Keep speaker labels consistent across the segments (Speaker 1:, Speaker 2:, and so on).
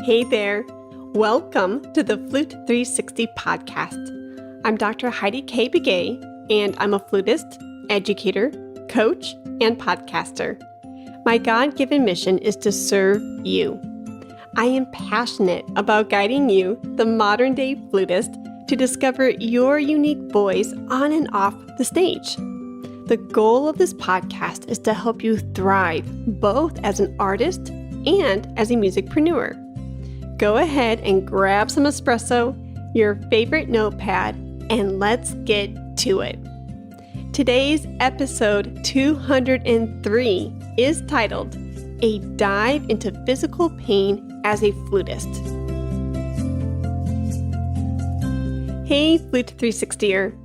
Speaker 1: Hey there. Welcome to the Flute 360 podcast. I'm Dr. Heidi K. Begay, and I'm a flutist, educator, coach, and podcaster. My God-given mission is to serve you. I am passionate about guiding you, the modern-day flutist, to discover your unique voice on and off the stage. The goal of this podcast is to help you thrive both as an artist and as a musicpreneur. Go ahead and grab some espresso, your favorite notepad, and let's get to it. Today's episode 203 is titled, A Dive into Physical Pain as a Flutist. Hey, Flute 360er.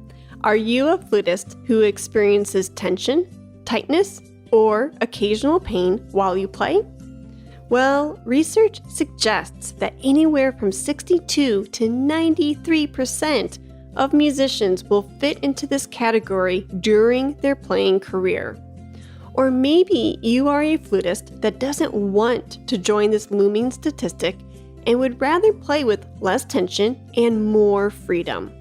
Speaker 1: Are you a flutist who experiences tension, tightness, or occasional pain while you play? Well, research suggests that anywhere from 62 to 93% of musicians will fit into this category during their playing career. Or maybe you are a flutist that doesn't want to join this looming statistic and would rather play with less tension and more freedom.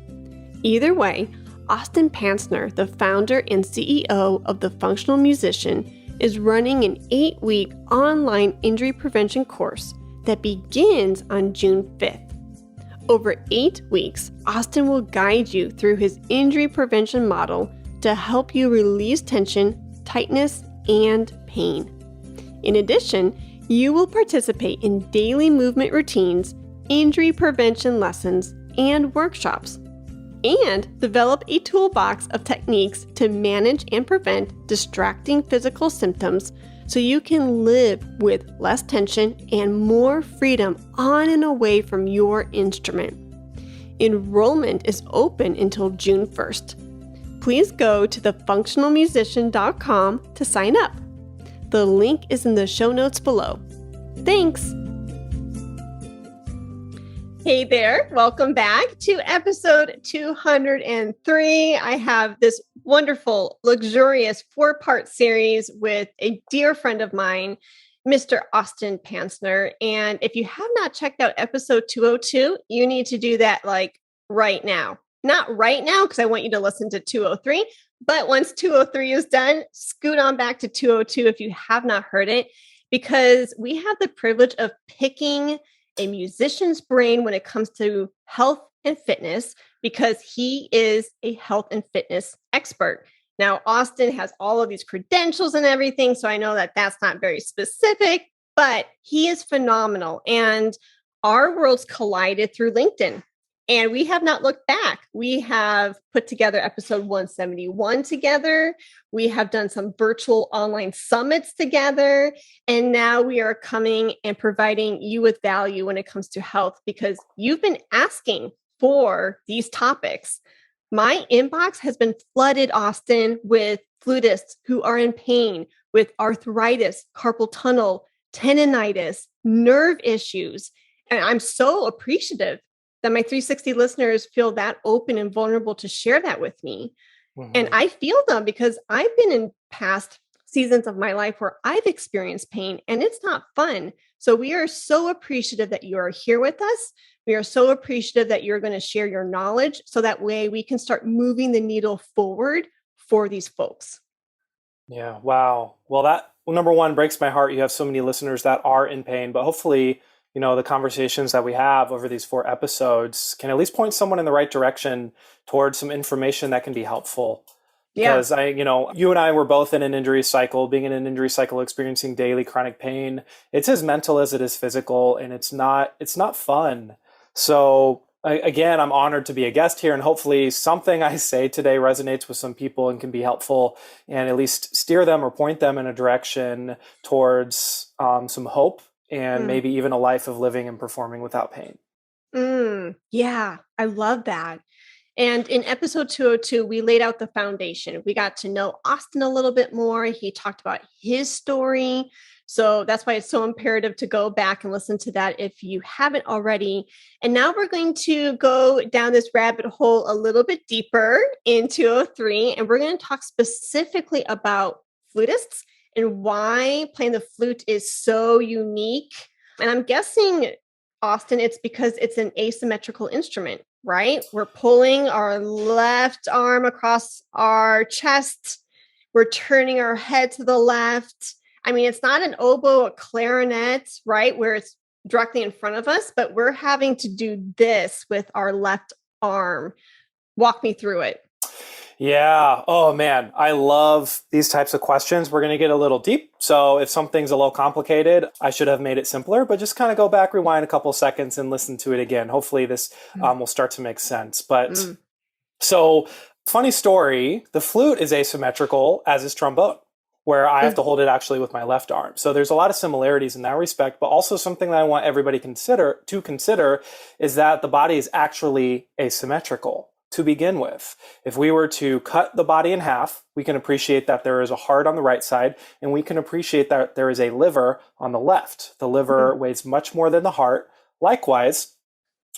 Speaker 1: Either way, Austin Pantsner, the founder and CEO of The Functional Musician, is running an 8-week online injury prevention course that begins on June 5th. Over 8 weeks, Austin will guide you through his injury prevention model to help you release tension, tightness, and pain. In addition, you will participate in daily movement routines, injury prevention lessons, and workshops, and develop a toolbox of techniques to manage and prevent distracting physical symptoms so you can live with less tension and more freedom on and away from your instrument. Enrollment is open until June 1st. Please go to thefunctionalmusician.com to sign up. The link is in the show notes below. Thanks! Hey there, welcome back to episode 203. I have this wonderful, luxurious 4-part series with a dear friend of mine, Mr. Austin Pantsner. And if you have not checked out episode 202, you need to do that like right now. Not right now, because I want you to listen to 203, but once 203 is done, scoot on back to 202 if you have not heard it, because we have the privilege of picking a musician's brain when it comes to health and fitness, because he is a health and fitness expert. Now, Austin has all of these credentials and everything, so I know that that's not very specific, but he is phenomenal. And our worlds collided through LinkedIn, and we have not looked back. We have put together episode 171 together. We have done some virtual online summits together. And now we are coming and providing you with value when it comes to health, because you've been asking for these topics. My inbox has been flooded, Austin, with flutists who are in pain with arthritis, carpal tunnel, tendonitis, nerve issues. And I'm so appreciative that my 360 listeners feel that open and vulnerable to share that with me. Mm-hmm. And I feel them because I've been in past seasons of my life where I've experienced pain and it's not fun. So we are so appreciative that you are here with us. We are so appreciative that you're going to share your knowledge so that way we can start moving the needle forward for these folks.
Speaker 2: Yeah. Wow. Well, that number one breaks my heart. You have so many listeners that are in pain, but hopefully, the conversations that we have over these 4 episodes can at least point someone in the right direction towards some information that can be helpful.
Speaker 1: Yeah.
Speaker 2: Because you and I were both in an injury cycle, being in an injury cycle, experiencing daily chronic pain. It's as mental as it is physical, and it's not fun. So again, I'm honored to be a guest here, and hopefully something I say today resonates with some people and can be helpful and at least steer them or point them in a direction towards some hope and maybe even a life of living and performing without pain.
Speaker 1: Yeah, I love that. And in episode 202, we laid out the foundation. We got to know Austin a little bit more. He talked about his story. So that's why it's so imperative to go back and listen to that if you haven't already. And now we're going to go down this rabbit hole a little bit deeper in 203. And we're going to talk specifically about flutists and why playing the flute is so unique. And I'm guessing Austin, it's because it's an asymmetrical instrument, right? We're pulling our left arm across our chest. We're turning our head to the left. I mean, it's not an oboe, a clarinet, right? Where it's directly in front of us, but we're having to do this with our left arm. Walk me through it.
Speaker 2: Yeah. Oh man, I love these types of questions. We're going to get a little deep. So if something's a little complicated, I should have made it simpler, but just kind of go back, rewind a couple seconds and listen to it again. Hopefully this will start to make sense. But so funny story, the flute is asymmetrical as is trombone, where I have to hold it actually with my left arm. So there's a lot of similarities in that respect, but also something that I want everybody to consider is that the body is actually asymmetrical. To begin with, if we were to cut the body in half, we can appreciate that there is a heart on the right side, and we can appreciate that there is a liver on the left. The liver weighs much more than the heart. Likewise,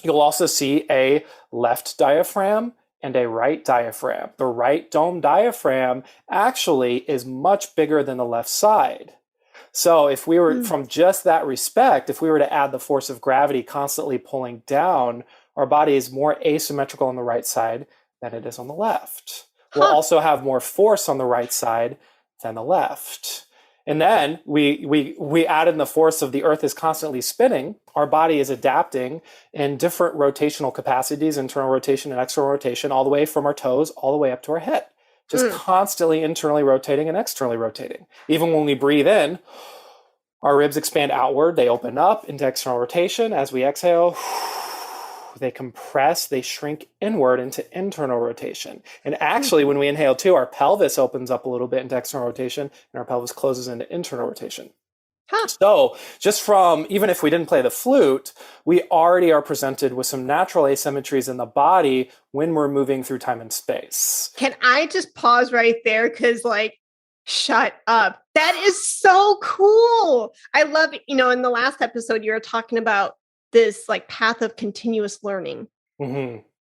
Speaker 2: you'll also see a left diaphragm and a right diaphragm. The right dome diaphragm actually is much bigger than the left side. So if we were, from just that respect, if we were to add the force of gravity constantly pulling down, our body is more asymmetrical on the right side than it is on the left. We'll also have more force on the right side than the left. And then we add in the force of the earth is constantly spinning. Our body is adapting in different rotational capacities, internal rotation and external rotation, all the way from our toes, all the way up to our head. Just constantly internally rotating and externally rotating. Even when we breathe in, our ribs expand outward. They open up into external rotation. As we exhale, they compress, they shrink inward into internal rotation. And actually, when we inhale too, our pelvis opens up a little bit into external rotation and our pelvis closes into internal rotation. So just from, even if we didn't play the flute, we already are presented with some natural asymmetries in the body when we're moving through time and space.
Speaker 1: Can I just pause right there? Because shut up. That is so cool. I love, in the last episode, you were talking about this path of continuous learning.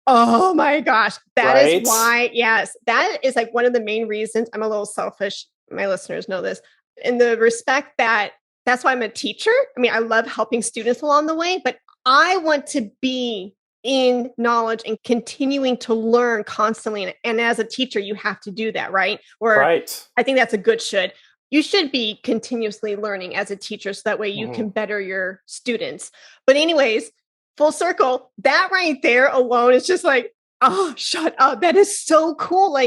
Speaker 1: Oh my gosh. That is why, yes, that is one of the main reasons. I'm a little selfish. My listeners know this, in the respect that that's why I'm a teacher. I mean, I love helping students along the way, but I want to be in knowledge and continuing to learn constantly. And as a teacher, you have to do that, right? I think that's a good should. You should be continuously learning as a teacher so that way you can better your students. But anyways, full circle, that right there alone is just oh, shut up. That is so cool.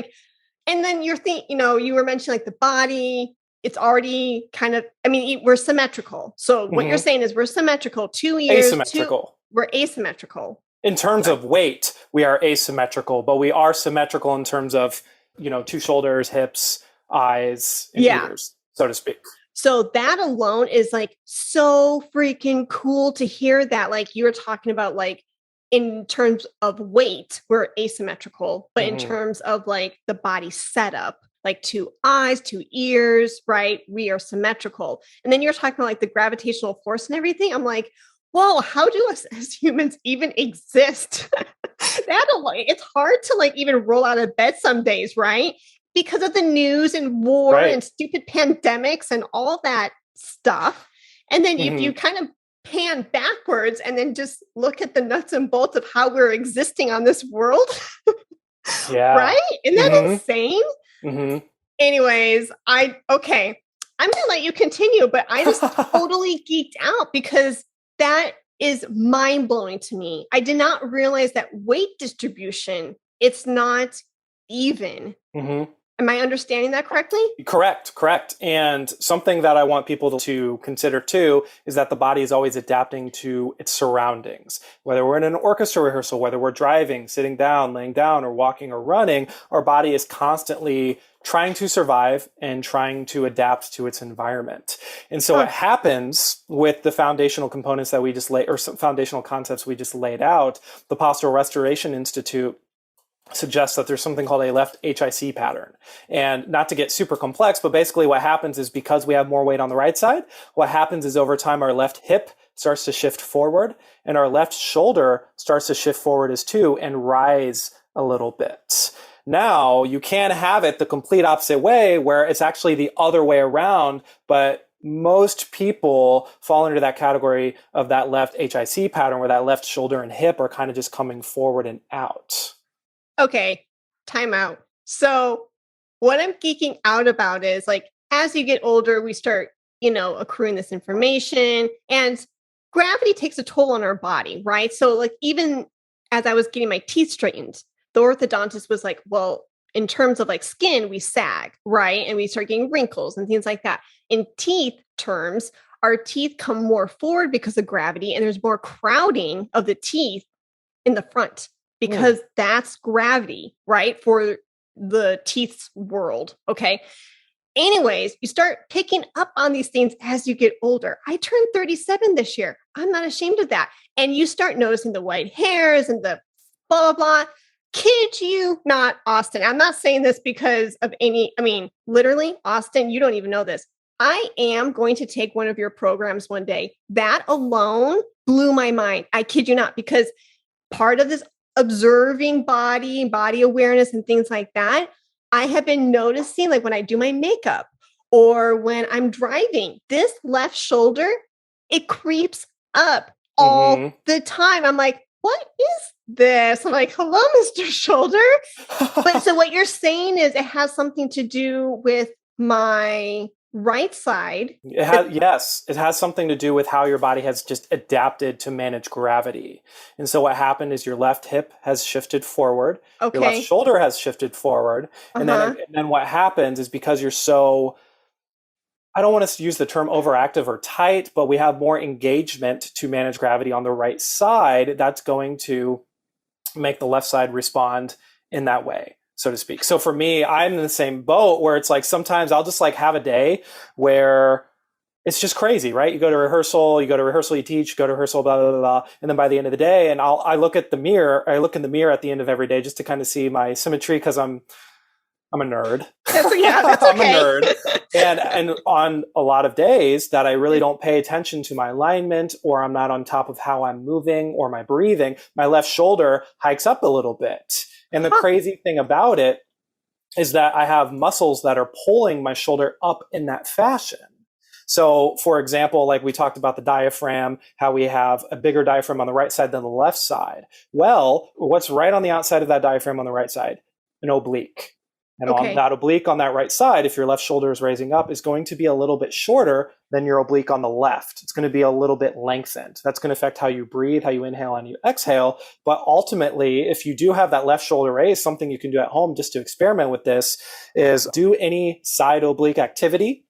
Speaker 1: And then you're thinking, you were mentioning the body, it's already kind of, we're symmetrical. So what you're saying is we're symmetrical. 2 ears.
Speaker 2: Asymmetrical.
Speaker 1: We're asymmetrical.
Speaker 2: In terms of weight, we are asymmetrical, but we are symmetrical in terms of, 2 shoulders, hips, eyes, and ears, so to speak.
Speaker 1: So that alone is so freaking cool to hear that, you were talking about, in terms of weight, we're asymmetrical, but in terms of the body setup, 2 eyes, 2 ears, right? We are symmetrical. And then you're talking about the gravitational force and everything. I'm whoa, how do us as humans even exist? It's hard to even roll out of bed some days, right? Because of the news and war and stupid pandemics and all that stuff. And then if you kind of pan backwards and then just look at the nuts and bolts of how we're existing on this world, right? Isn't that insane? Anyways, I'm going to let you continue, but I just totally geeked out because that is mind-blowing to me. I did not realize that weight distribution, it's not even. Am I understanding that correctly?
Speaker 2: Correct. And something that I want people to consider too is that the body is always adapting to its surroundings. Whether we're in an orchestra rehearsal, whether we're driving, sitting down, laying down, or walking or running, our body is constantly trying to survive and trying to adapt to its environment. And so what happens with the foundational components that we just laid, or some foundational concepts we just laid out, the Postural Restoration Institute suggests that there's something called a left HIC pattern. And not to get super complex, but basically what happens is because we have more weight on the right side, what happens is over time our left hip starts to shift forward and our left shoulder starts to shift forward as too and rise a little bit. Now, you can have it the complete opposite way where it's actually the other way around, but most people fall into that category of that left HIC pattern where that left shoulder and hip are kind of just coming forward and out.
Speaker 1: Okay, time out. So what I'm geeking out about is like, as you get older, we start, accruing this information, and gravity takes a toll on our body, right? So like, even as I was getting my teeth straightened, the orthodontist was like, well, in terms of like skin, we sag, right? And we start getting wrinkles and things like that. In teeth terms, our teeth come more forward because of gravity, and there's more crowding of the teeth in the front because that's gravity, right? For the teeth's world. Okay. Anyways, you start picking up on these things as you get older. I turned 37 this year. I'm not ashamed of that. And you start noticing the white hairs and the blah, blah, blah. Kid you not, Austin. I'm not saying this because of literally, Austin, you don't even know this. I am going to take one of your programs one day. That alone blew my mind. I kid you not, because part of this observing body awareness and things like that, I have been noticing, like when I do my makeup or when I'm driving, this left shoulder, it creeps up all the time. I'm like, what is this? I'm like, hello, Mr. Shoulder. But so what you're saying is it has something to do with my right side.
Speaker 2: Yes, it has something to do with how your body has just adapted to manage gravity. And so what happened is your left hip has shifted forward.
Speaker 1: Okay.
Speaker 2: Your left shoulder has shifted forward. And then what happens is because you're so, I don't want to use the term overactive or tight, but we have more engagement to manage gravity on the right side. That's going to make the left side respond in that way, so to speak. So for me, I'm in the same boat where it's like sometimes I'll just like have a day where it's just crazy, right? You go to rehearsal, you teach, you go to rehearsal, blah, blah, blah, blah. And then by the end of the day, and I look in the mirror at the end of every day just to kind of see my symmetry, because I'm a nerd.
Speaker 1: That's okay.
Speaker 2: I'm a nerd. And on a lot of days that I really don't pay attention to my alignment, or I'm not on top of how I'm moving or my breathing, my left shoulder hikes up a little bit. And the crazy thing about it is that I have muscles that are pulling my shoulder up in that fashion. So for example, like we talked about the diaphragm, how we have a bigger diaphragm on the right side than the left side. Well, what's right on the outside of that diaphragm on the right side? An oblique. And on that oblique on that right side, if your left shoulder is raising up, is going to be a little bit shorter than your oblique on the left. It's going to be a little bit lengthened. That's going to affect how you breathe, how you inhale, and you exhale. But ultimately, if you do have that left shoulder raised, something you can do at home just to experiment with this is do any side oblique activity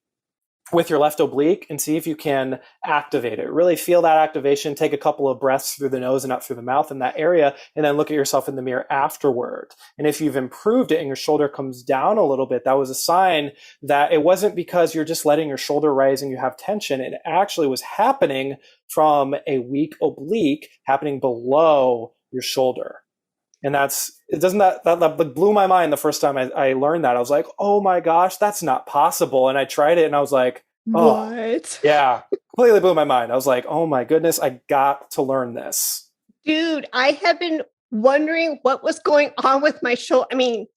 Speaker 2: with your left oblique and see if you can activate it. Really feel that activation. Take a couple of breaths through the nose and out through the mouth in that area, and then look at yourself in the mirror afterward. And if you've improved it and your shoulder comes down a little bit, that was a sign that it wasn't because you're just letting your shoulder rise and you have tension. It actually was happening from a weak oblique happening below your shoulder. And that blew my mind the first time I learned that. I was like, oh my gosh, that's not possible. And I tried it and I was like, oh,
Speaker 1: what?
Speaker 2: Yeah, completely blew my mind. I was like, oh my goodness, I got to learn this.
Speaker 1: Dude, I have been wondering what was going on with my shoulder.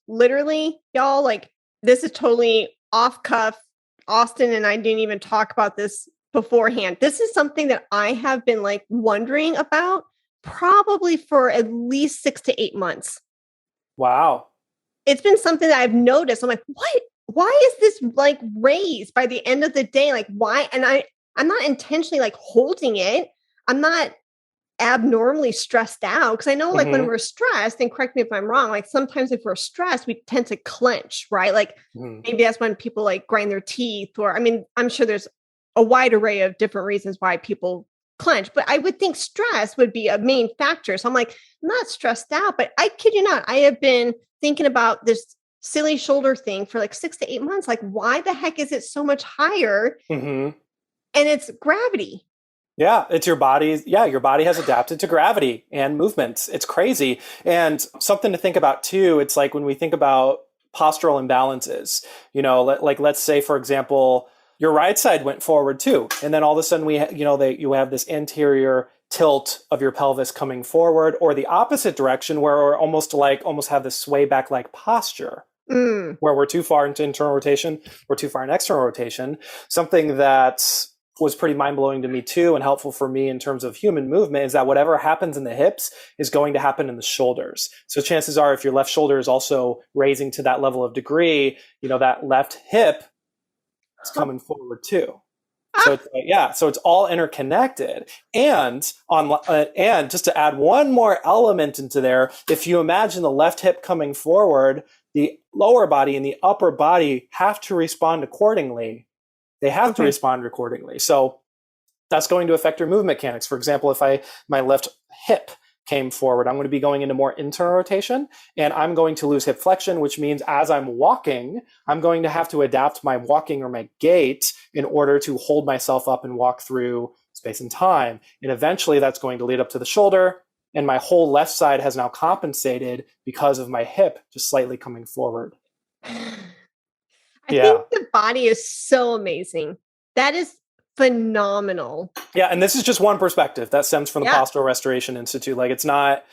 Speaker 1: Literally, y'all, like this is totally off cuff. Austin and I didn't even talk about this beforehand. This is something that I have been like wondering about probably for at least 6 to 8 months.
Speaker 2: Wow.
Speaker 1: It's been something that I've noticed. I'm like, what? Why is this like raised by the end of the day? Like, why? And I'm not intentionally like holding it. I'm not abnormally stressed out, because I know like when we're stressed, and correct me if I'm wrong, like sometimes if we're stressed, we tend to clench, right? Like maybe that's when people like grind their teeth, or I'm sure there's a wide array of different reasons why people clench, but I would think stress would be a main factor. So I'm like, I'm not stressed out, but I kid you not, I have been thinking about this silly shoulder thing for like 6 to 8 months. Like, why the heck is it so much higher? And it's gravity.
Speaker 2: Yeah, it's your body. Yeah, your body has adapted to gravity and movements. It's crazy. And something to think about too, it's like when we think about postural imbalances, let's say, for example, your right side went forward too. And then all of a sudden you have this anterior tilt of your pelvis coming forward, or the opposite direction where we're almost have this sway back like posture. where we're too far into internal rotation, we're too far in external rotation. Something that was pretty mind-blowing to me too, and helpful for me in terms of human movement, is that whatever happens in the hips is going to happen in the shoulders. So chances are, if your left shoulder is also raising to that level of degree, that left hip is coming forward too. So so it's all interconnected. And just to add one more element into there, if you imagine the left hip coming forward, the lower body and the upper body have to respond accordingly. They have to respond accordingly. So that's going to affect your movement mechanics. For example, if my left hip came forward, I'm going to be going into more internal rotation, and I'm going to lose hip flexion, which means as I'm walking, I'm going to have to adapt my walking or my gait in order to hold myself up and walk through space and time. And eventually that's going to lead up to the shoulder, and my whole left side has now compensated because of my hip just slightly coming forward.
Speaker 1: I think the body is so amazing. That is phenomenal.
Speaker 2: Yeah, and this is just one perspective that stems from the Postural Restoration Institute. Like, it's not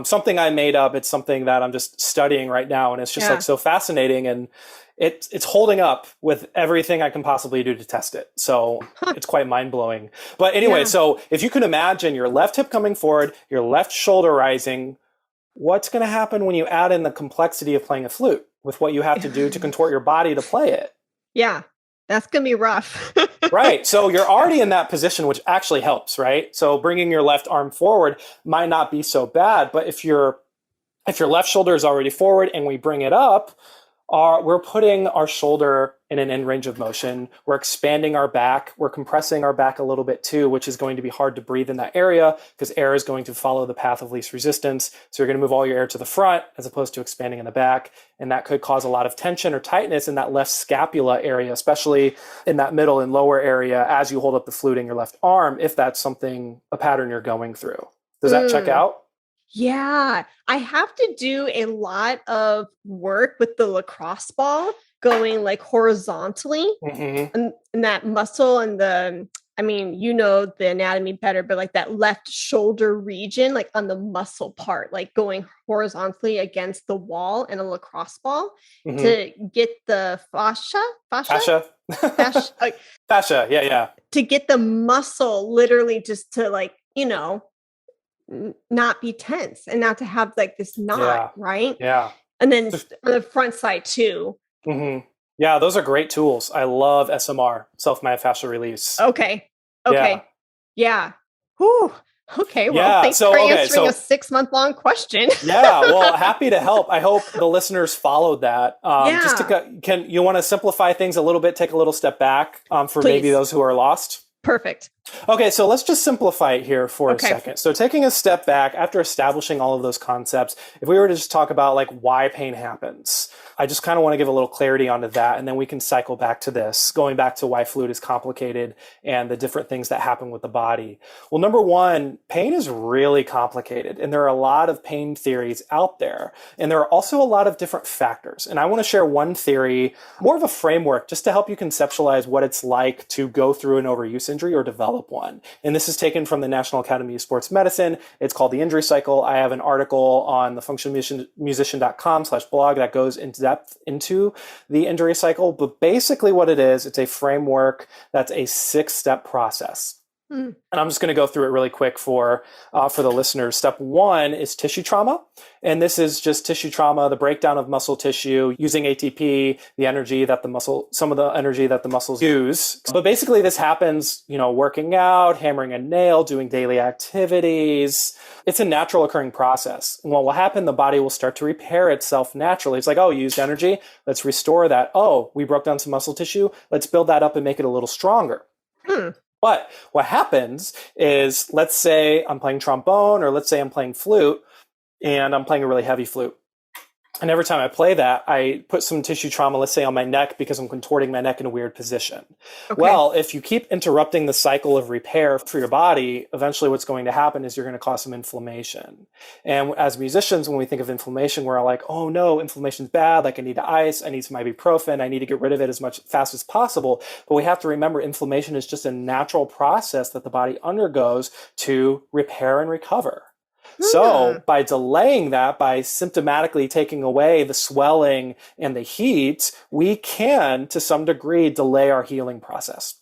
Speaker 2: something I made up. It's something that I'm just studying right now, and it's just like so fascinating, and it's holding up with everything I can possibly do to test it. So it's quite mind-blowing. But anyway, so if you can imagine your left hip coming forward, your left shoulder rising, what's going to happen when you add in the complexity of playing a flute with what you have to do to contort your body to play it?
Speaker 1: Yeah, that's going to be rough.
Speaker 2: Right. So you're already in that position, which actually helps, right? So bringing your left arm forward might not be so bad, but if your left shoulder is already forward and we bring it up, we're putting our shoulder in an end range of motion. We're expanding our back. We're compressing our back a little bit too, which is going to be hard to breathe in that area because air is going to follow the path of least resistance. So you're going to move all your air to the front as opposed to expanding in the back. And that could cause a lot of tension or tightness in that left scapula area, especially in that middle and lower area as you hold up the flute in your left arm, if that's a pattern you're going through. Does that check out?
Speaker 1: Yeah, I have to do a lot of work with the lacrosse ball going like horizontally and that muscle and the anatomy better, but like that left shoulder region, like on the muscle part, like going horizontally against the wall in a lacrosse ball to get the fascia.
Speaker 2: Yeah.
Speaker 1: To get the muscle literally just to like, not be tense and not to have like this knot, right?
Speaker 2: Yeah.
Speaker 1: And then on the front side too.
Speaker 2: Yeah, those are great tools. I love SMR, self-myofascial release.
Speaker 1: Okay. Yeah. Whew. Okay. Well, thanks for answering a 6-month-long question.
Speaker 2: Yeah. Well, happy to help. I hope the listeners followed that. Can you want to simplify things a little bit, take a little step back for maybe those who are lost?
Speaker 1: Perfect.
Speaker 2: Okay, so let's just simplify it here for a second. So taking a step back after establishing all of those concepts, if we were to just talk about like why pain happens, I just kind of want to give a little clarity onto that, and then we can cycle back to this, going back to why flute is complicated and the different things that happen with the body. Well, number one, pain is really complicated, and there are a lot of pain theories out there, and there are also a lot of different factors. And I want to share one theory, more of a framework, just to help you conceptualize what it's like to go through an overuse injury or develop one. And this is taken from the National Academy of Sports Medicine. It's called the injury cycle. I have an article on the functionalmusician.com/blog that goes into depth into the injury cycle. But basically what it is, it's a framework that's a 6-step process. And I'm just going to go through it really quick for the listeners. Step 1 is tissue trauma. And this is just tissue trauma, the breakdown of muscle tissue using ATP, some of the energy that the muscles use. But basically this happens, working out, hammering a nail, doing daily activities. It's a natural occurring process. And what will happen, the body will start to repair itself naturally. It's like, you used energy. Let's restore that. We broke down some muscle tissue. Let's build that up and make it a little stronger. But what happens is, let's say I'm playing trombone, or let's say I'm playing flute, and I'm playing a really heavy flute. And every time I play that, I put some tissue trauma, let's say on my neck, because I'm contorting my neck in a weird position. Well, if you keep interrupting the cycle of repair for your body, eventually what's going to happen is you're going to cause some inflammation. And as musicians, when we think of inflammation, we're all like, oh no, inflammation's bad. Like, I need ice, I need some ibuprofen, I need to get rid of it as fast as possible. But we have to remember, inflammation is just a natural process that the body undergoes to repair and recover.
Speaker 1: Hmm.
Speaker 2: So by delaying that, by symptomatically taking away the swelling and the heat, we can, to some degree, delay our healing process.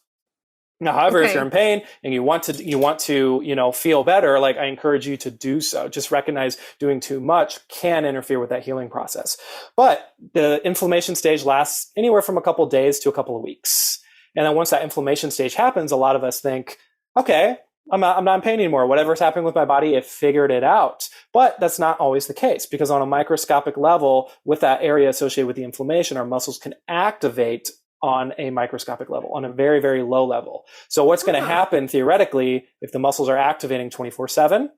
Speaker 2: Now, however, if you're
Speaker 1: Okay.
Speaker 2: in pain and you want to, feel better, like I encourage you to do so. Just recognize doing too much can interfere with that healing process. But the inflammation stage lasts anywhere from a couple of days to a couple of weeks. And then once that inflammation stage happens, a lot of us think, okay, I'm not in pain anymore. Whatever's happening with my body, it figured it out. But that's not always the case, because on a microscopic level, with that area associated with the inflammation, our muscles can activate on a microscopic level, on a very, very low level. So what's going to happen theoretically, if the muscles are activating 24/7,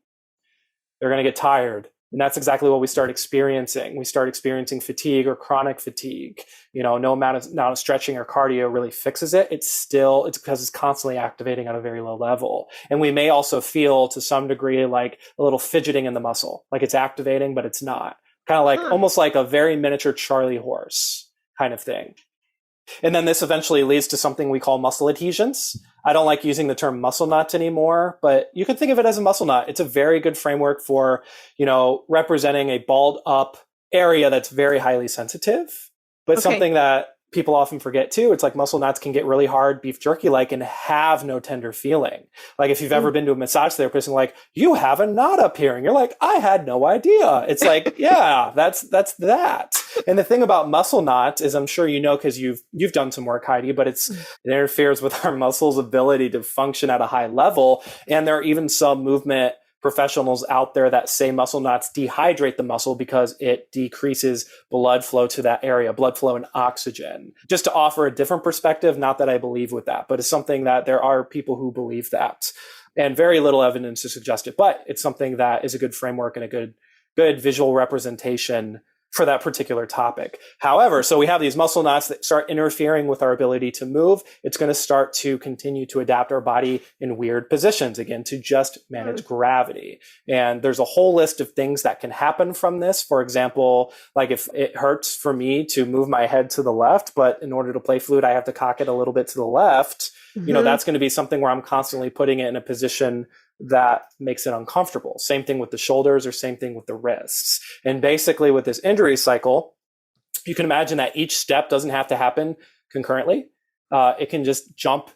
Speaker 2: they're going to get tired. And that's exactly what we start experiencing. We start experiencing fatigue or chronic fatigue. No amount of stretching or cardio really fixes it. It's because it's constantly activating at a very low level. And we may also feel to some degree like a little fidgeting in the muscle, like it's activating, but it's not. Kind of like almost like a very miniature Charlie horse kind of thing. And then this eventually leads to something we call muscle adhesions. I don't like using the term muscle knot anymore, but you can think of it as a muscle knot. It's a very good framework for, representing a balled up area that's very highly sensitive, but something that people often forget too. It's like muscle knots can get really hard, beef jerky like, and have no tender feeling. Like if you've ever been to a massage therapist and like, you have a knot up here, and you're like, I had no idea. It's like, yeah, that's that. And the thing about muscle knots is, I'm sure because you've done some work, Heidi, but it interferes with our muscles' ability to function at a high level. And there are even some movement professionals out there that say muscle knots dehydrate the muscle because it decreases blood flow to that area, blood flow and oxygen. Just to offer a different perspective, not that I believe with that, but it's something that there are people who believe that, and very little evidence to suggest it, but it's something that is a good framework and a good visual representation for that particular topic. However, so we have these muscle knots that start interfering with our ability to move. It's going to start to continue to adapt our body in weird positions, again, to just manage gravity. And there's a whole list of things that can happen from this. For example, like if it hurts for me to move my head to the left, but in order to play flute, I have to cock it a little bit to the left. That's going to be something where I'm constantly putting it in a position that makes it uncomfortable. Same thing with the shoulders, or same thing with the wrists. And basically with this injury cycle, you can imagine that each step doesn't have to happen concurrently. It can just jump,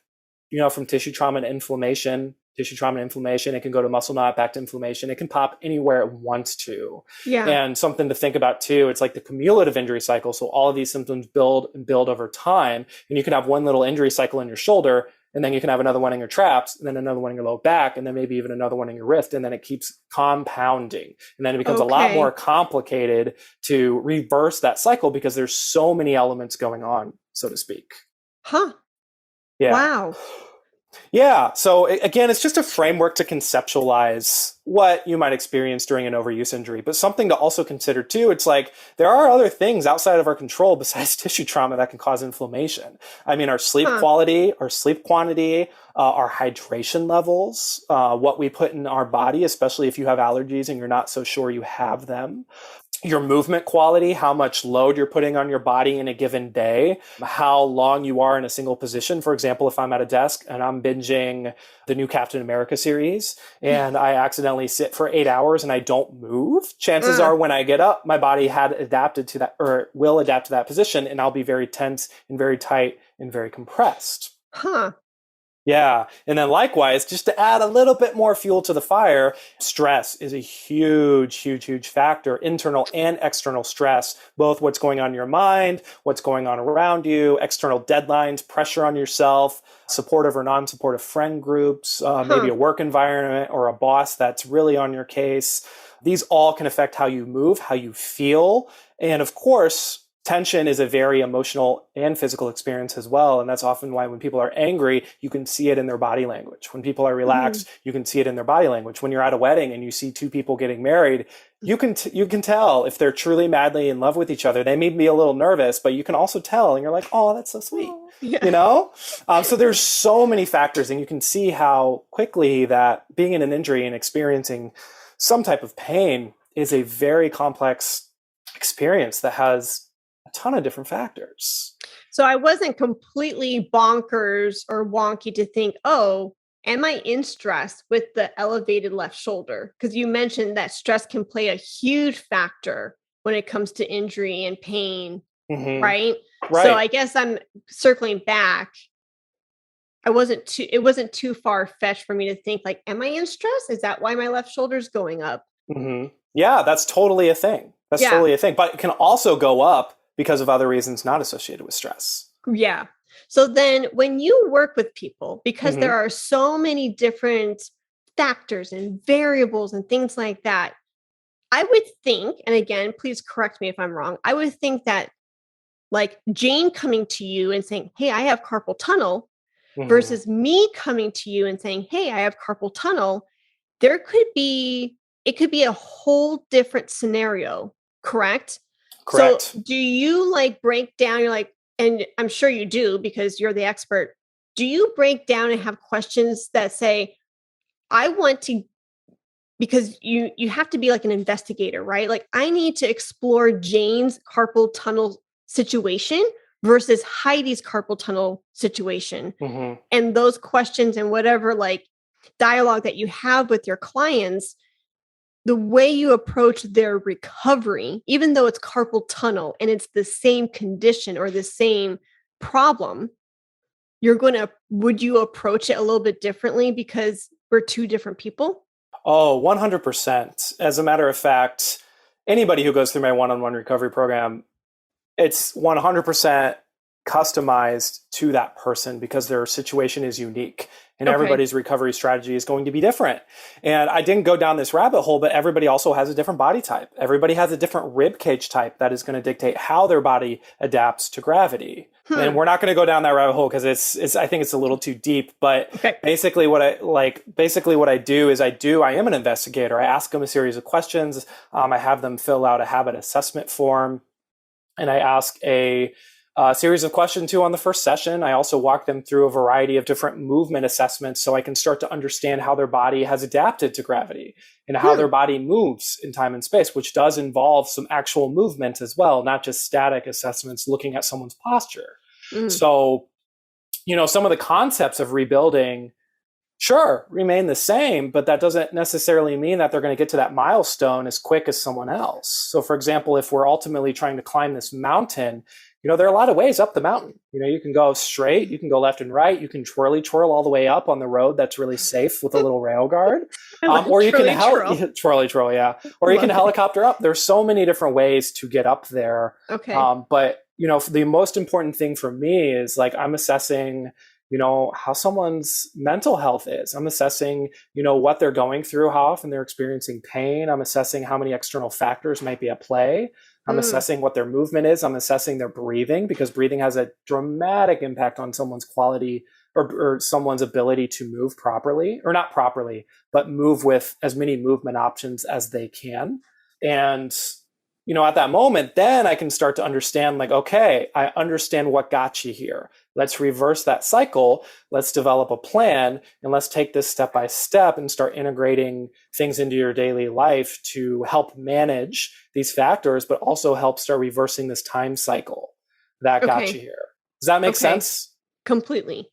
Speaker 2: from tissue trauma to inflammation. It can go to muscle knot, back to inflammation. It can pop anywhere it wants to.
Speaker 1: Yeah.
Speaker 2: And something to think about too, it's like the cumulative injury cycle. So all of these symptoms build and build over time. And you can have one little injury cycle in your shoulder, and then you can have another one in your traps, and then another one in your low back, and then maybe even another one in your wrist. And then it keeps compounding. And then it becomes a lot more complicated to reverse that cycle because there's so many elements going on, so to speak.
Speaker 1: Huh.
Speaker 2: Yeah.
Speaker 1: Wow.
Speaker 2: Yeah. So again, it's just a framework to conceptualize what you might experience during an overuse injury, but something to also consider too. It's like there are other things outside of our control besides tissue trauma that can cause inflammation. I mean, our sleep quality, our sleep quantity, our hydration levels, what we put in our body, especially if you have allergies and you're not so sure you have them. Your movement quality, how much load you're putting on your body in a given day, how long you are in a single position. For example, if I'm at a desk and I'm binging the new Captain America series and I accidentally sit for 8 hours and I don't move, chances are when I get up, my body had adapted to that, or will adapt to that position, and I'll be very tense and very tight and very compressed.
Speaker 1: Huh.
Speaker 2: Yeah. And then likewise, just to add a little bit more fuel to the fire, stress is a huge, huge, huge factor, internal and external stress, both what's going on in your mind, what's going on around you, external deadlines, pressure on yourself, supportive or non-supportive friend groups, maybe a work environment or a boss that's really on your case. These all can affect how you move, how you feel. And of course, tension is a very emotional and physical experience as well. And that's often why when people are angry, you can see it in their body language. When people are relaxed, you can see it in their body language. When you're at a wedding and you see two people getting married, you can tell if they're truly madly in love with each other. They may be a little nervous, but you can also tell, and you're like, oh, that's so sweet. Yeah. So there's so many factors, and you can see how quickly that being in an injury and experiencing some type of pain is a very complex experience that has a ton of different factors.
Speaker 1: So I wasn't completely bonkers or wonky to think, oh, am I in stress with the elevated left shoulder? Because you mentioned that stress can play a huge factor when it comes to injury and pain, right? So
Speaker 2: Right.
Speaker 1: I guess I'm circling back. It wasn't too far fetched for me to think like, am I in stress? Is that why my left shoulder's going up?
Speaker 2: Yeah, that's totally a thing. That's
Speaker 1: Yeah.
Speaker 2: totally a thing. But it can also go up because of other reasons not associated with stress.
Speaker 1: Yeah. So then when you work with people, because there
Speaker 2: Mm-hmm.
Speaker 1: are so many different factors and variables and things like that, I would think, and again, please correct me if I'm wrong, I would think that like Jane coming to you and saying, hey, I have carpal tunnel
Speaker 2: Mm-hmm.
Speaker 1: versus me coming to you and saying, hey, I have carpal tunnel, there could be, it could be a whole different scenario, correct? So
Speaker 2: Correct.
Speaker 1: do you like break down, you're like, and I'm sure you do because you're the expert. Do you break down and have questions that say, I want to, because you have to be like an investigator, right? Like I need to explore Jane's carpal tunnel situation versus Heidi's carpal tunnel situation.
Speaker 2: Mm-hmm.
Speaker 1: And those questions and whatever like dialogue that you have with your clients, the way you approach their recovery, even though it's carpal tunnel and it's the same condition or the same problem, would you approach it a little bit differently because we're two different people?
Speaker 2: Oh, 100%. As a matter of fact, anybody who goes through my one-on-one recovery program, it's 100% customized to that person because their situation is unique and everybody's recovery strategy is going to be different. And I didn't go down this rabbit hole, but everybody also has a different body type. Everybody has a different rib cage type that is going to dictate how their body adapts to gravity. And we're not going to go down that rabbit hole because it's I think it's a little too deep. But basically what I do is I am an investigator. I ask them a series of questions. I have them fill out a habit assessment form. And I ask a series of questions too on the first session. I also walk them through a variety of different movement assessments so I can start to understand how their body has adapted to gravity and how their body moves in time and space, which does involve some actual movement as well, not just static assessments looking at someone's posture. So, some of the concepts of rebuilding, sure, remain the same, but that doesn't necessarily mean that they're going to get to that milestone as quick as someone else. So, for example, if we're ultimately trying to climb this mountain, there are a lot of ways up the mountain. You can go straight, you can go left and right, you can twirl all the way up on the road that's really safe with a little rail guard, or you can twirl, yeah, or you can helicopter up. There's so many different ways to get up there. But the most important thing for me is like I'm assessing how someone's mental health is. I'm assessing, what they're going through, how often they're experiencing pain. I'm assessing how many external factors might be at play. I'm assessing what their movement is. I'm assessing their breathing because breathing has a dramatic impact on someone's quality or someone's ability to move properly, or not properly, but move with as many movement options as they can. And at that moment, then I can start to understand like, okay, I understand what got you here. Let's reverse that cycle. Let's develop a plan and let's take this step by step and start integrating things into your daily life to help manage these factors, but also help start reversing this time cycle that got you here. Does that make sense?
Speaker 1: Completely.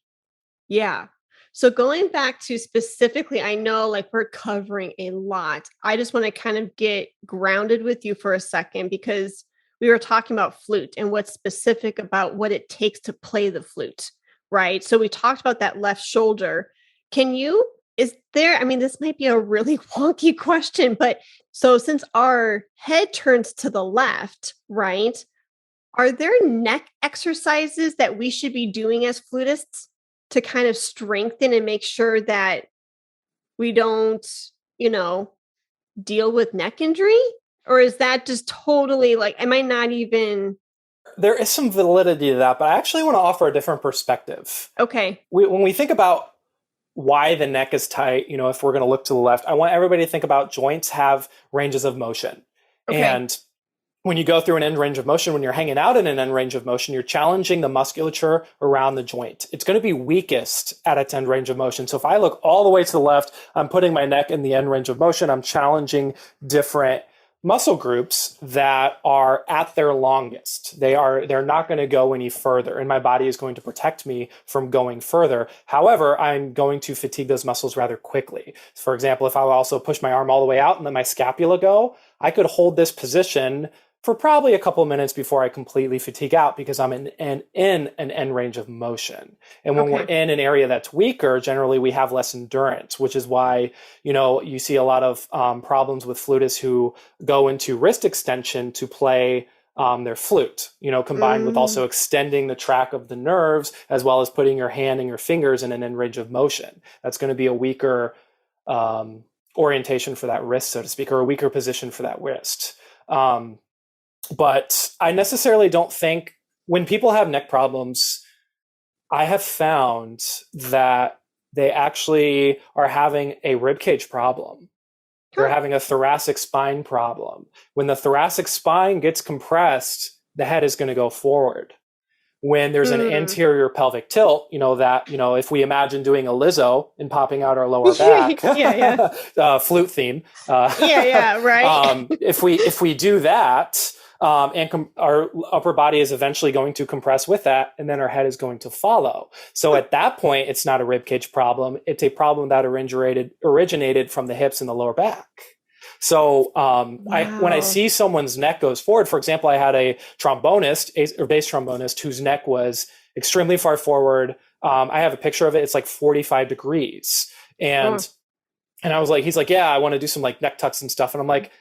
Speaker 1: Yeah. So going back to specifically, I know like we're covering a lot. I just want to kind of get grounded with you for a second because we were talking about flute and what's specific about what it takes to play the flute, right? So we talked about that left shoulder. This might be a really wonky question, but so since our head turns to the left, right? Are there neck exercises that we should be doing as flutists to kind of strengthen and make sure that we don't, deal with neck injury? Or is that just totally like, am I not even?
Speaker 2: There is some validity to that, but I actually want to offer a different perspective.
Speaker 1: Okay.
Speaker 2: When we think about why the neck is tight, if we're going to look to the left, I want everybody to think about joints have ranges of motion. And when you go through an end range of motion, when you're hanging out in an end range of motion, you're challenging the musculature around the joint. It's going to be weakest at its end range of motion. So if I look all the way to the left, I'm putting my neck in the end range of motion. I'm challenging different muscle groups that are at their longest. They're not going to go any further, and my body is going to protect me from going further. However, I'm going to fatigue those muscles rather quickly. For example, if I also push my arm all the way out and let my scapula go, I could hold this position for probably a couple of minutes before I completely fatigue out, because I'm in an end range of motion. And when we're in an area that's weaker, generally we have less endurance, which is why, you see a lot of problems with flutists who go into wrist extension to play their flute, combined with also extending the track of the nerves, as well as putting your hand and your fingers in an end range of motion. That's going to be a weaker orientation for that wrist, so to speak, or a weaker position for that wrist. But I necessarily don't think, when people have neck problems, I have found that they actually are having a ribcage problem. They're having a thoracic spine problem. When the thoracic spine gets compressed, the head is going to go forward. When there's an anterior pelvic tilt, if we imagine doing a Lizzo and popping out our lower back, flute theme.
Speaker 1: Right.
Speaker 2: If we do that, our upper body is eventually going to compress with that, and then our head is going to follow. So at that point, it's not a ribcage problem. It's a problem that originated from the hips and the lower back. So when I see someone's neck goes forward, for example, I had a trombonist or bass trombonist whose neck was extremely far forward. I have a picture of it. It's like 45 degrees. And I was like, he's like, yeah, I want to do some like neck tucks and stuff. And I'm like,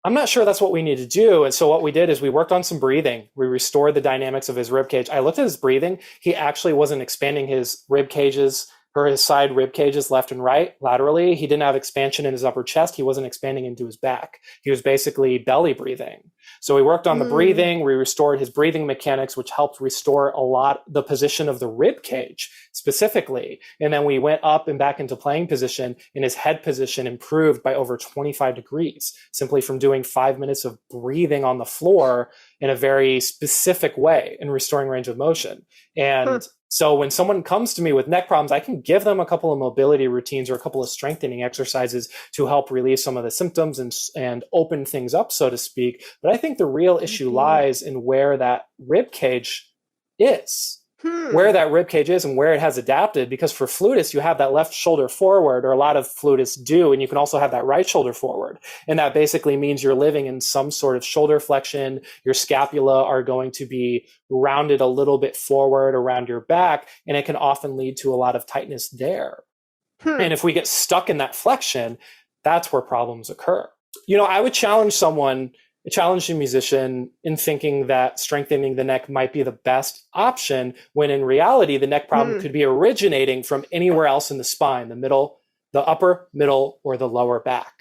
Speaker 2: I'm not sure that's what we need to do. And so what we did is we worked on some breathing. We restored the dynamics of his rib cage. I looked at his breathing. He actually wasn't expanding his rib cages or his side rib cages left and right laterally. He didn't have expansion in his upper chest. He wasn't expanding into his back. He was basically belly breathing. So we worked on the breathing. We restored his breathing mechanics, which helped restore a lot the position of the rib cage specifically. And then we went up and back into playing position, and his head position improved by over 25 degrees simply from doing 5 minutes of breathing on the floor in a very specific way and restoring range of motion. And so when someone comes to me with neck problems, I can give them a couple of mobility routines or a couple of strengthening exercises to help relieve some of the symptoms and open things up, so to speak. But I think the real issue lies in where that rib cage is. Where that rib cage is and where it has adapted, because for flutists, you have that left shoulder forward, or a lot of flutists do, and you can also have that right shoulder forward. And that basically means you're living in some sort of shoulder flexion. Your scapula are going to be rounded a little bit forward around your back, and it can often lead to a lot of tightness there. And if we get stuck in that flexion, that's where problems occur. I would challenge a musician in thinking that strengthening the neck might be the best option, when in reality, the neck problem could be originating from anywhere else in the spine, the middle, the upper, middle, or the lower back.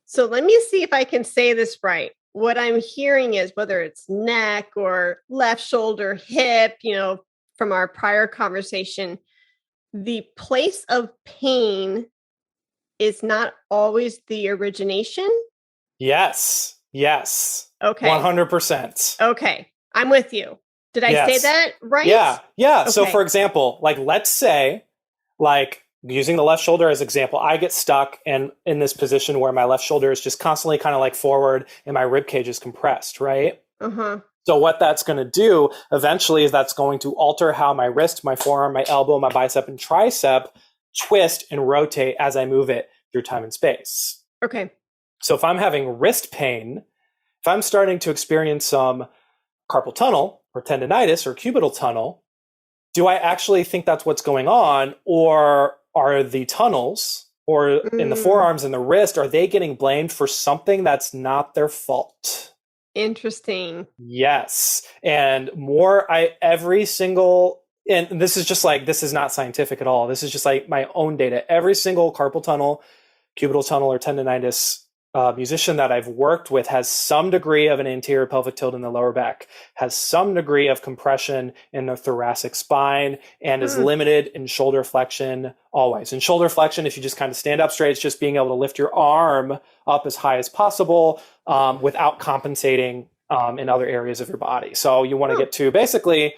Speaker 1: So let me see if I can say this right. What I'm hearing is, whether it's neck or left shoulder, hip, from our prior conversation, the place of pain is not always the origination.
Speaker 2: Yes.
Speaker 1: Okay.
Speaker 2: 100%.
Speaker 1: Okay. I'm with you. Did I say that right?
Speaker 2: Yeah.
Speaker 1: Okay.
Speaker 2: So for example, let's say, using the left shoulder as example, I get stuck in this position where my left shoulder is just constantly kind of forward and my rib cage is compressed, right? So what that's going to do eventually is that's going to alter how my wrist, my forearm, my elbow, my bicep, and tricep twist and rotate as I move it through time and space.
Speaker 1: Okay.
Speaker 2: So if I'm having wrist pain, if I'm starting to experience some carpal tunnel or tendonitis or cubital tunnel, do I actually think that's what's going on? Or are the tunnels or in the forearms and the wrist, are they getting blamed for something that's not their fault?
Speaker 1: Interesting.
Speaker 2: Yes. And and this is just this is not scientific at all. This is just my own data. Every single carpal tunnel, cubital tunnel, or tendonitis musician that I've worked with has some degree of an anterior pelvic tilt in the lower back, has some degree of compression in the thoracic spine, and is limited in shoulder flexion always. In shoulder flexion, if you just kind of stand up straight, it's just being able to lift your arm up as high as possible without compensating in other areas of your body. So you want to get to basically,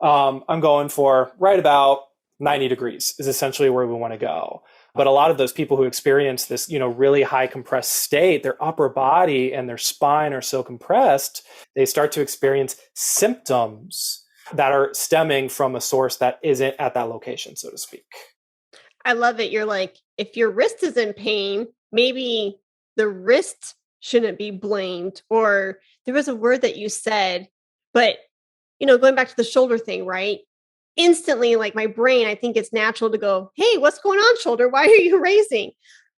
Speaker 2: I'm going for right about 90 degrees is essentially where we want to go. But a lot of those people who experience this, really high compressed state, their upper body and their spine are so compressed, they start to experience symptoms that are stemming from a source that isn't at that location, so to speak.
Speaker 1: I love it. You're like, if your wrist is in pain, maybe the wrist shouldn't be blamed. Or there was a word that you said, but going back to the shoulder thing, right? Instantly, like my brain, I think it's natural to go, hey, what's going on, shoulder? Why are you raising?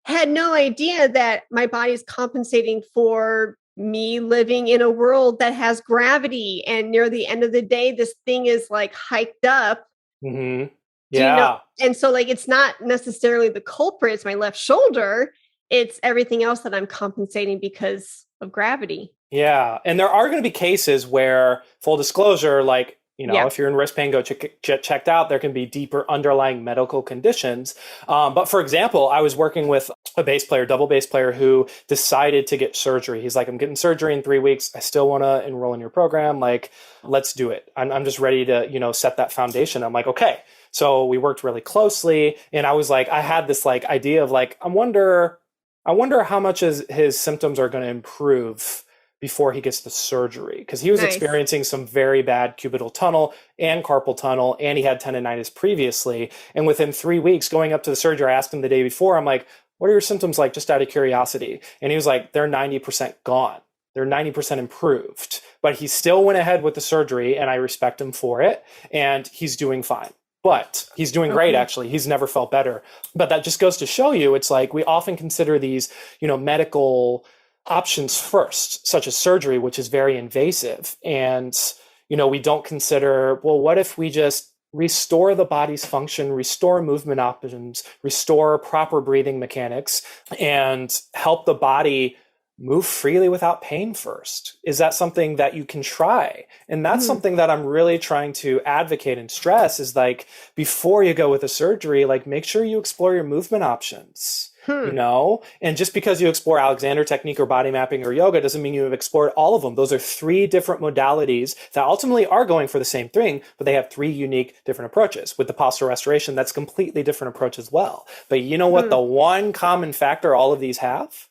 Speaker 1: Had no idea that my body's compensating for me living in a world that has gravity. And near the end of the day, this thing is like hiked up.
Speaker 2: Mm-hmm. Yeah.
Speaker 1: And so like, it's not necessarily the culprit, it's my left shoulder. It's everything else that I'm compensating because of gravity.
Speaker 2: Yeah. And there are going to be cases where, full disclosure, like, if you're in wrist pain, go get checked out. There can be deeper underlying medical conditions. But for example, I was working with a double bass player who decided to get surgery. He's like, I'm getting surgery in 3 weeks. I still want to enroll in your program. Like, let's do it. I'm just ready to, set that foundation. I'm like, okay. So we worked really closely. And I was like, I had this like idea of like, I wonder how much his symptoms are going to improve before he gets the surgery, because he was experiencing some very bad cubital tunnel and carpal tunnel, and he had tendonitis previously. And within 3 weeks going up to the surgery, I asked him the day before, I'm like, what are your symptoms like, just out of curiosity? And he was like, they're 90% gone. They're 90% improved. But he still went ahead with the surgery, and I respect him for it. And he's doing fine. But he's doing great, actually. He's never felt better. But that just goes to show you, it's like we often consider these, medical options first, such as surgery, which is very invasive. And, we don't consider, well, what if we just restore the body's function, restore movement options, restore proper breathing mechanics, and help the body move freely without pain first? Is that something that you can try? And that's something that I'm really trying to advocate and stress is like, before you go with a surgery, like make sure you explore your movement options. And just because you explore Alexander technique or body mapping or yoga doesn't mean you have explored all of them. Those are 3 different modalities that ultimately are going for the same thing, but they have 3 unique different approaches. With the postural restoration, that's a completely different approach as well. But you know what the one common factor all of these have?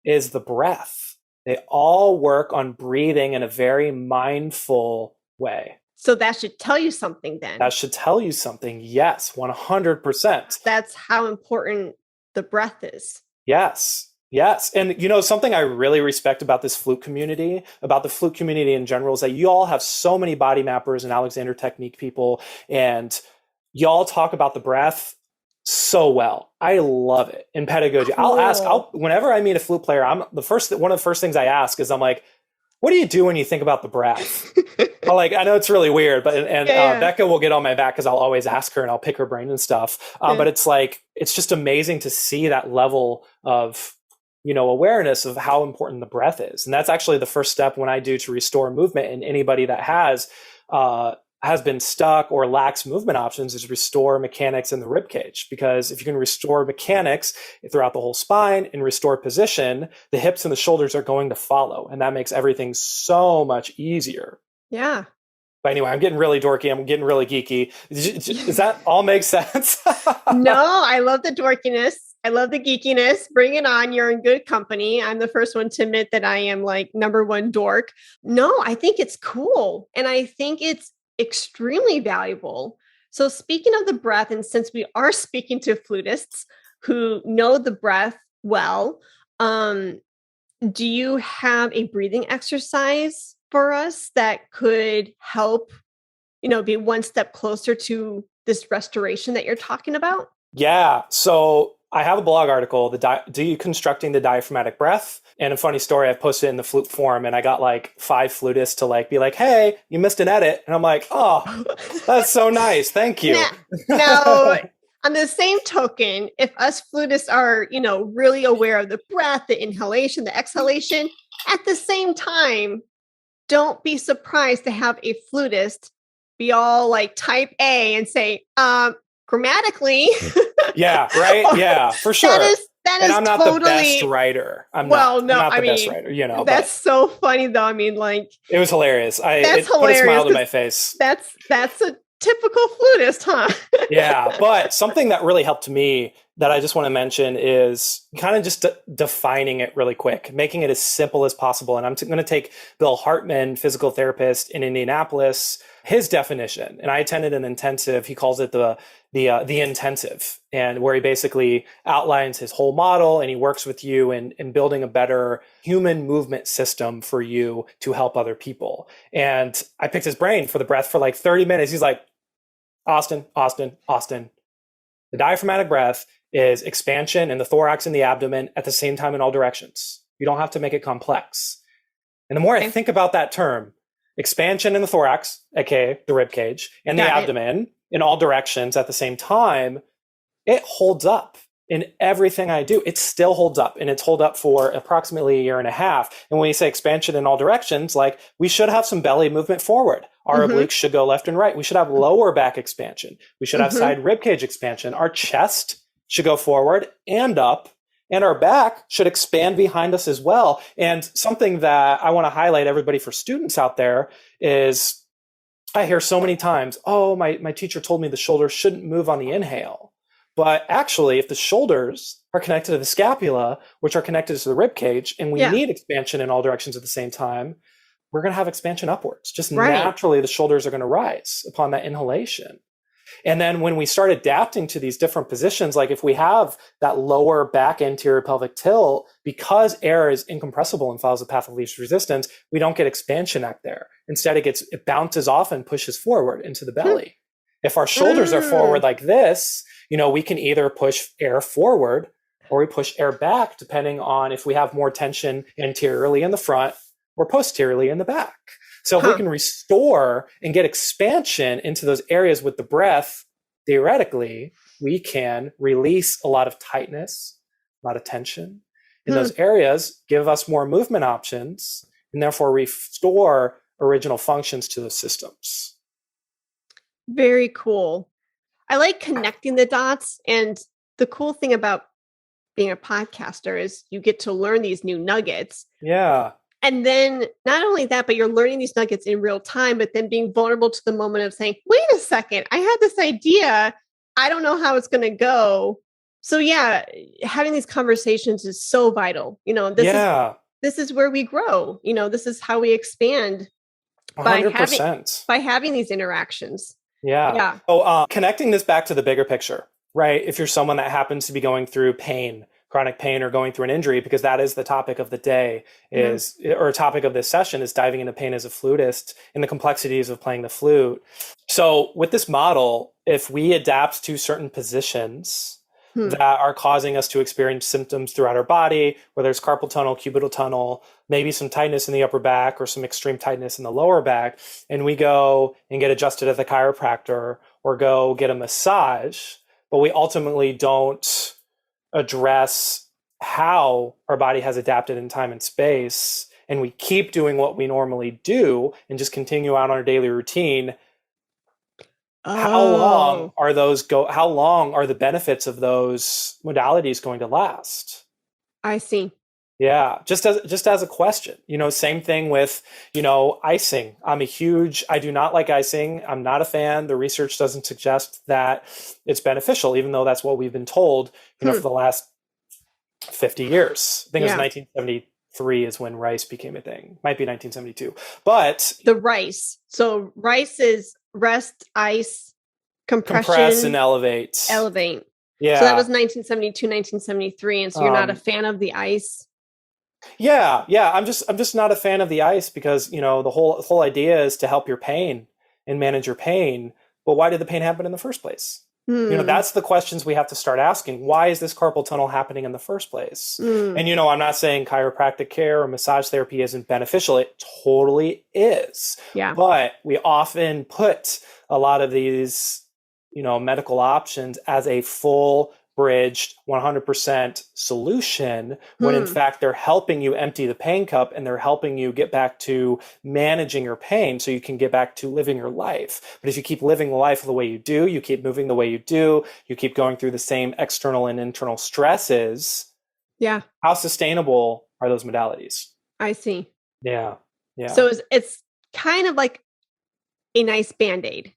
Speaker 2: Is the breath. They all work on breathing in a very mindful way.
Speaker 1: So that should tell you something then.
Speaker 2: That should tell you something. Yes, 100%.
Speaker 1: That's how important the breath is.
Speaker 2: Yes. And, something I really respect about this flute community, about the flute community in general, is that you all have so many body mappers and Alexander technique people, and y'all talk about the breath so well. I love it. In pedagogy, cool. Whenever I meet a flute player, one of the first things I ask is, I'm like, what do you do when you think about the breath? I know it's really weird, but Becca will get on my back because I'll always ask her and I'll pick her brain and stuff. But it's like, it's just amazing to see that level of, awareness of how important the breath is. And that's actually the first step when I do to restore movement in anybody that has been stuck or lacks movement options, is restore mechanics in the rib cage. Because if you can restore mechanics throughout the whole spine and restore position, the hips and the shoulders are going to follow. And that makes everything so much easier.
Speaker 1: Yeah.
Speaker 2: But anyway, I'm getting really dorky. I'm getting really geeky. Does that all make sense?
Speaker 1: No, I love the dorkiness. I love the geekiness. Bring it on. You're in good company. I'm the first one to admit that I am like number one dork. No, I think it's cool. And I think it's extremely valuable. So speaking of the breath, and since we are speaking to flutists who know the breath well, do you have a breathing exercise for us that could help, be one step closer to this restoration that you're talking about?
Speaker 2: Yeah. So I have a blog article, Deconstructing the Diaphragmatic Breath. And a funny story, I've posted it in the flute forum, and I got like 5 flutists to be like, hey, you missed an edit. And I'm like, oh, that's so nice. Thank you.
Speaker 1: Now, on the same token, if us flutists are, really aware of the breath, the inhalation, the exhalation, at the same time, don't be surprised to have a flutist be all like type A and say, grammatically.
Speaker 2: Yeah, right. Yeah, for sure.
Speaker 1: That
Speaker 2: and
Speaker 1: is
Speaker 2: I'm not
Speaker 1: totally
Speaker 2: the best writer. I'm not the best writer,
Speaker 1: That's so funny though. I mean, like,
Speaker 2: it was hilarious. It
Speaker 1: hilarious.
Speaker 2: put a smile to my face.
Speaker 1: That's a typical flutist, huh?
Speaker 2: Yeah, but something that really helped me that I just want to mention is kind of just defining it really quick, making it as simple as possible. And I'm going to take Bill Hartman, physical therapist in Indianapolis, his definition. And I attended an intensive. He calls it the intensive, and where he basically outlines his whole model and he works with you in building a better human movement system for you to help other people. And I picked his brain for the breath for like 30 minutes. He's like, Austin. The diaphragmatic breath is expansion in the thorax and the abdomen at the same time in all directions. You don't have to make it complex. And the more I think about that term, expansion in the thorax, aka the rib cage, and the abdomen in all directions at the same time, it holds up in everything I do. It still holds up, and it's held up for approximately a year and a half. And when you say expansion in all directions, like we should have some belly movement forward. Our obliques should go left and right. We should have lower back expansion. We should have side rib cage expansion. Our chest should go forward and up, and our back should expand behind us as well. And something that I want to highlight, everybody, for students out there, is I hear so many times, oh, my teacher told me the shoulders shouldn't move on the inhale. But actually, if the shoulders are connected to the scapula, which are connected to the rib cage, and we need expansion in all directions at the same time, we're going to have expansion upwards. Just naturally, the shoulders are going to rise upon that inhalation. And then when we start adapting to these different positions, like if we have that lower back anterior pelvic tilt, because air is incompressible and follows the path of least resistance, we don't get expansion up there. Instead, it bounces off and pushes forward into the belly. If our shoulders are forward like this, we can either push air forward or we push air back, depending on if we have more tension anteriorly in the front or posteriorly in the back. So if we can restore and get expansion into those areas with the breath, theoretically, we can release a lot of tightness, a lot of tension in those areas, give us more movement options, and therefore restore original functions to those systems.
Speaker 1: Very cool. I like connecting the dots. And the cool thing about being a podcaster is you get to learn these new nuggets.
Speaker 2: Yeah.
Speaker 1: And then not only that, but you're learning these nuggets in real time, but then being vulnerable to the moment of saying, wait a second, I had this idea. I don't know how it's going to go. So yeah, having these conversations is so vital. This is where we grow. This is how we expand
Speaker 2: 100%.
Speaker 1: by having these interactions.
Speaker 2: Yeah. Oh, connecting this back to the bigger picture, right? If you're someone that happens to be going through pain, chronic pain, or going through an injury, because that is the topic of the day or topic of this session is diving into pain as a flutist and the complexities of playing the flute. So with this model, if we adapt to certain positions that are causing us to experience symptoms throughout our body, whether it's carpal tunnel, cubital tunnel, maybe some tightness in the upper back or some extreme tightness in the lower back, and we go and get adjusted at the chiropractor or go get a massage, but we ultimately don't address how our body has adapted in time and space, and we keep doing what we normally do and just continue out on our daily routine, how long are the benefits of those modalities going to last?
Speaker 1: I see.
Speaker 2: Yeah, just as a question, same thing with, icing. I do not like icing. I'm not a fan. The research doesn't suggest that it's beneficial, even though that's what we've been told, for the last 50 years. I think it was 1973 is when rice became a thing. Might be 1972, but
Speaker 1: the rice. So rice is rest, ice,
Speaker 2: compress and elevate. Yeah.
Speaker 1: So that was 1972, 1973. And so you're not a fan of the ice?
Speaker 2: Yeah. I'm just not a fan of the ice because, the whole idea is to help your pain and manage your pain. But why did the pain happen in the first place? That's the questions we have to start asking. Why is this carpal tunnel happening in the first place? And, I'm not saying chiropractic care or massage therapy isn't beneficial. It totally is.
Speaker 1: Yeah.
Speaker 2: But we often put a lot of these, medical options as a full bridged 100% solution when in fact they're helping you empty the pain cup and they're helping you get back to managing your pain so you can get back to living your life. But if you keep living the life the way you do, you keep moving the way you do, you keep going through the same external and internal stresses.
Speaker 1: Yeah.
Speaker 2: How sustainable are those modalities?
Speaker 1: I see.
Speaker 2: Yeah.
Speaker 1: So it's kind of like a nice Band-Aid.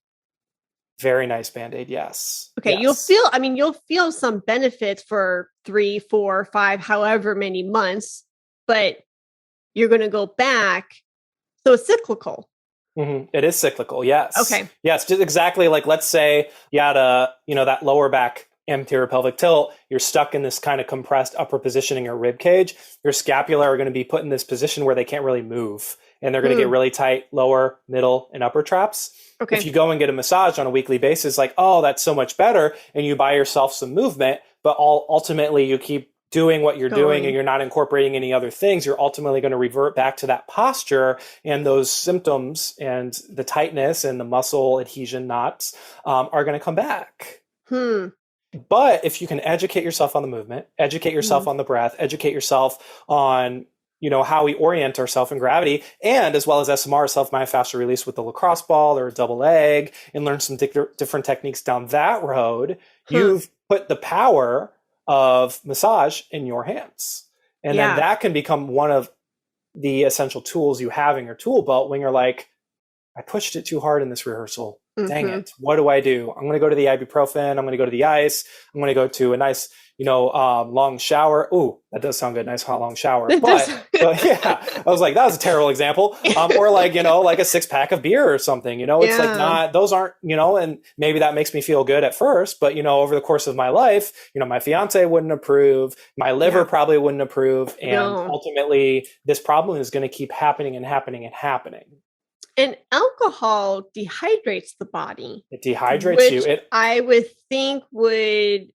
Speaker 2: Very nice Band-Aid. Yes.
Speaker 1: Okay.
Speaker 2: Yes.
Speaker 1: You'll feel some benefits for 3, 4, 5, however many months, but you're going to go back. So it's cyclical.
Speaker 2: Mm-hmm. It is cyclical. Yes.
Speaker 1: Okay.
Speaker 2: Yes. Just exactly. Like, let's say you had that lower back anterior pelvic tilt, you're stuck in this kind of compressed upper position in your rib cage. Your scapula are going to be put in this position where they can't really move. And they're going to get really tight lower, middle, and upper traps.
Speaker 1: Okay.
Speaker 2: If you go and get a massage on a weekly basis, like, oh, that's so much better. And you buy yourself some movement, but ultimately you keep doing what you're doing and you're not incorporating any other things, you're ultimately going to revert back to that posture, and those symptoms and the tightness and the muscle adhesion knots are going to come back. But if you can educate yourself on the movement, educate yourself on the breath, educate yourself on how we orient ourselves in gravity, and as well as SMR, self-myofascial release with the lacrosse ball or a double leg, and learn some different techniques down that road, you've put the power of massage in your hands. And then that can become one of the essential tools you have in your tool belt when you're like, I pushed it too hard in this rehearsal. Dang it. What do I do? I'm going to go to the ibuprofen. I'm going to go to the ice. I'm going to go to a nice, long shower. Ooh, that does sound good. Nice hot long shower. But yeah, I was like, that was a terrible example. Or like a 6-pack of beer or something, it's like not, those aren't, and maybe that makes me feel good at first, but over the course of my life, my fiance wouldn't approve, my liver probably wouldn't approve. And ultimately this problem is going to keep happening and happening and happening.
Speaker 1: And alcohol dehydrates the body.
Speaker 2: It dehydrates you.
Speaker 1: I would think would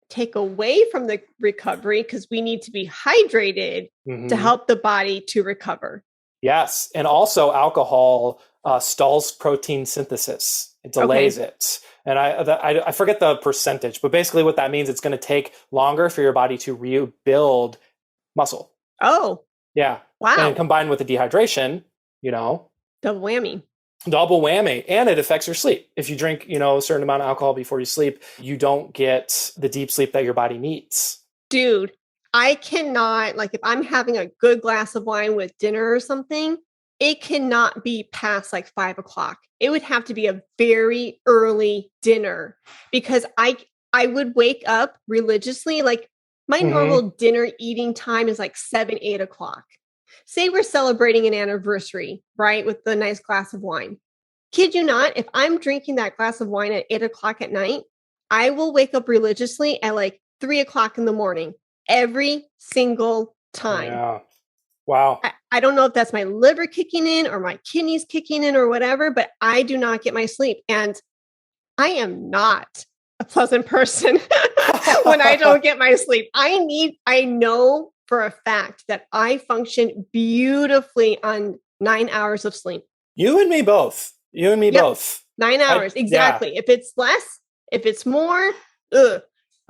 Speaker 1: take away from the recovery, because we need to be hydrated to help the body to recover.
Speaker 2: Yes. And also alcohol stalls protein synthesis. It delays it. And I forget the percentage, but basically what that means, it's going to take longer for your body to rebuild muscle.
Speaker 1: Oh.
Speaker 2: Yeah.
Speaker 1: Wow.
Speaker 2: And combined with the dehydration,
Speaker 1: double whammy.
Speaker 2: Double whammy. And it affects your sleep. If you drink, a certain amount of alcohol before you sleep, you don't get the deep sleep that your body needs.
Speaker 1: Dude, I cannot, if I'm having a good glass of wine with dinner or something, it cannot be past 5 o'clock. It would have to be a very early dinner, because I would wake up religiously. My normal dinner eating time is 7, 8 o'clock. Say we're celebrating an anniversary, right? With the nice glass of wine. Kid you not, if I'm drinking that glass of wine at 8 o'clock at night, I will wake up religiously at 3 o'clock in the morning, every single time.
Speaker 2: Yeah. Wow.
Speaker 1: I don't know if that's my liver kicking in or my kidneys kicking in or whatever, but I do not get my sleep. And I am not a pleasant person when I don't get my sleep. I know for a fact that I function beautifully on 9 hours of sleep.
Speaker 2: You and me both.
Speaker 1: 9 hours. Exactly. If it's less, if it's more, 9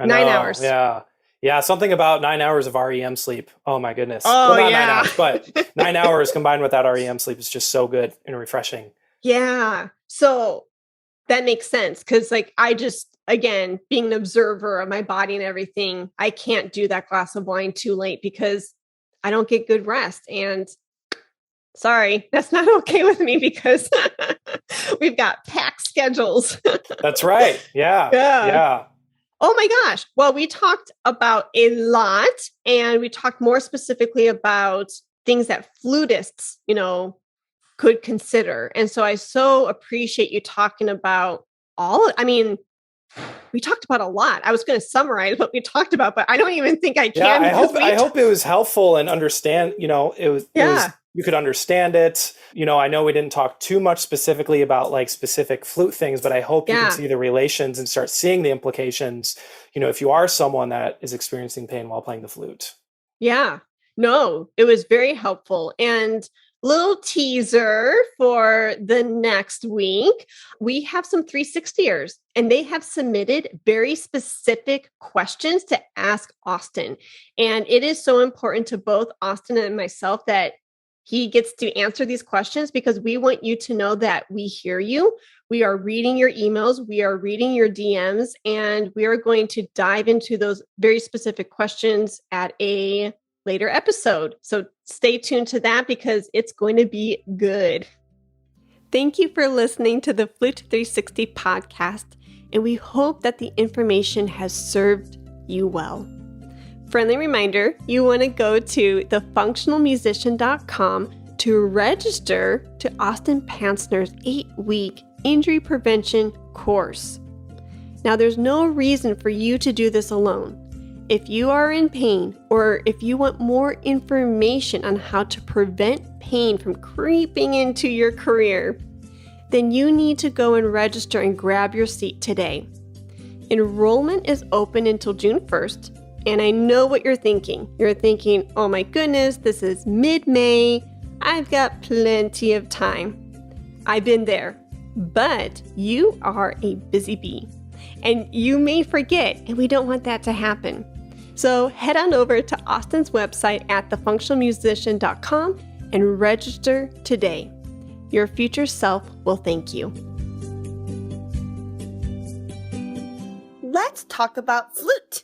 Speaker 1: hours.
Speaker 2: Yeah. Yeah. Something about 9 hours of REM sleep. Oh my goodness.
Speaker 1: Oh,
Speaker 2: well, not 9 hours, but 9 hours combined with that REM sleep is just so good and refreshing.
Speaker 1: Yeah. So that makes sense. Cause again, being an observer of my body and everything, I can't do that glass of wine too late because I don't get good rest. And sorry, that's not okay with me, because we've got packed schedules.
Speaker 2: That's right. Yeah.
Speaker 1: Oh my gosh. Well, we talked about a lot, and we talked more specifically about things that flutists, could consider. And so I so appreciate you talking about we talked about a lot. I was going to summarize what we talked about, but I don't even think I can.
Speaker 2: I hope it was helpful and understand, you could understand it. I know we didn't talk too much specifically about specific flute things, but I hope you can see the relations and start seeing the implications, if you are someone that is experiencing pain while playing the flute.
Speaker 1: Yeah, no, it was very helpful. And little teaser for the next week, we have some 360ers, and they have submitted very specific questions to ask Austin. And it is so important to both Austin and myself that he gets to answer these questions, because we want you to know that we hear you. We are reading your emails. We are reading your DMs, and we are going to dive into those very specific questions at a later episode. So stay tuned to that, because it's going to be good. Thank you for listening to the Flute 360 podcast, and we hope that the information has served you well. Friendly reminder, you want to go to thefunctionalmusician.com to register to Austin Pantsner's 8-week injury prevention course. Now, there's no reason for you to do this alone. If you are in pain, or if you want more information on how to prevent pain from creeping into your career, then you need to go and register and grab your seat today. Enrollment is open until June 1st, and I know what you're thinking. You're thinking, oh my goodness, this is mid-May. I've got plenty of time. I've been there, but you are a busy bee, and you may forget, and we don't want that to happen. So head on over to Austin's website at thefunctionalmusician.com and register today. Your future self will thank you.
Speaker 3: Let's talk about Flute.